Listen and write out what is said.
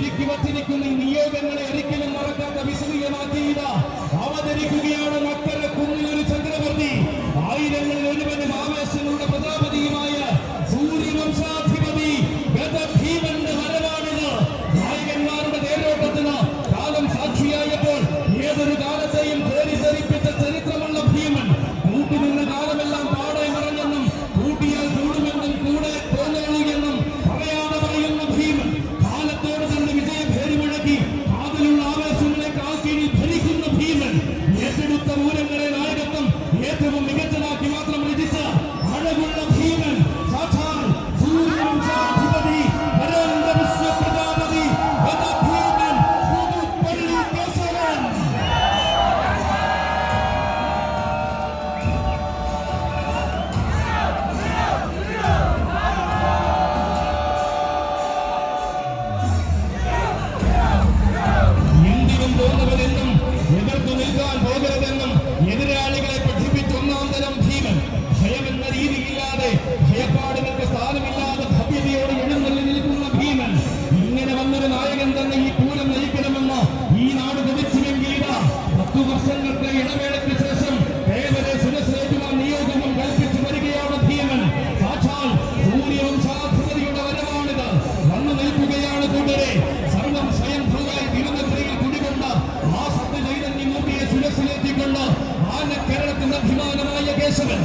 ഒരുക്കി വച്ചിരിക്കുന്ന ഈ നിയോഗങ്ങളെ ഒരിക്കലും മറക്കാത്ത വിസ്മയമാക്കിയ അവതരിക്കുകയാണ് മക്കര കുന്നിലൊരു ചക്രവർത്തി. ആയിരങ്ങളിൽ ഒരുവനും ആവേശങ്ങളുടെ പ്രജാപതിയുമായ സൂര്യവംശാധിപതി ഗജഭീമന്റെ വരവാണിത്. നായകന്മാരുടെ തേരോട്ടത്തിന് കാലം സാക്ഷിയായപ്പോൾ ഏതൊരു കാലത്തെയും ധരിപ്പിച്ച ചരിത്രമുള്ള ഭീമൻ കൂട്ടുനിന്ന കാലമെല്ലാം പാടെ മറഞ്ഞെന്നും കൂട്ടിയാൽ കൂടുമെന്നും കൂടെ തോന്നണു എന്നും പറയാതെ പറയുന്ന ഭീമൻ കാലത്തോട് തന്നെ വിജയഭേരി മുഴക്കി കാതിലുള്ള ആവേശങ്ങളെ കാൽക്കീഴിൽ ഭരിക്കുന്ന ഭീമൻ ഏറ്റെടുത്ത മൂലങ്ങളെ നായകത്വം ഏറ്റവും മികച്ചതാക്കി മാത്രം രചിച്ച അഴകുള്ള ഭീമൻ സാക്ഷാൽ സൂര്യവംശാധിപതി വരേണ്യ വിശ്വപ്രജാപതി ഗജഭീമൻ പുതുപ്പള്ളി കേശവൻ. എന്തിനും തോന്നുവതെന്നും എതിർത്തു നിൽക്കാൻ പോകരുതെന്നും എതിരാളികളെ പഠിപ്പിച്ചൊന്നാം തരം ഭീമൻ. ഭയമെന്ന രീതിയില്ലാതെ ഭയപ്പാടുകൾക്ക് സ്ഥാനമില്ലാതെ ഭവ്യതയോട് എഴുന്നള്ളി നിൽക്കുന്ന ഭീമൻ. ഇങ്ങനെ വന്നൊരു നായകൻ തന്നെ ഈ പൂരം നയിക്കണമെന്ന് ഈ നാട് കൊതിച്ചുവെങ്കിൽ 10 വർഷങ്ങൾക്ക് ഇടവേളയ്ക്ക് ശേഷം ദേവരെ സുരശ്രേറ്റുവാൻ നിയോഗവും കൽപ്പിച്ചു വരികയാണ് ഭീമൻ. സാക്ഷാൽ സൂര്യവംശാധിപതിയുടെ വരവാണിത്. വന്നു നിൽക്കുകയാണ് കൂട്ടരെ. സർവം സ്വയംഭൂവായി തിരുനഗരിയിൽ കുടികൊണ്ട് ആ സത്യ ചൈതന്യമൂർത്തിയെ സുരസിലെത്തിക്കൊണ്ട് ആന കേരളത്തിന്റെ അഭിമാനമായ കേശവൻ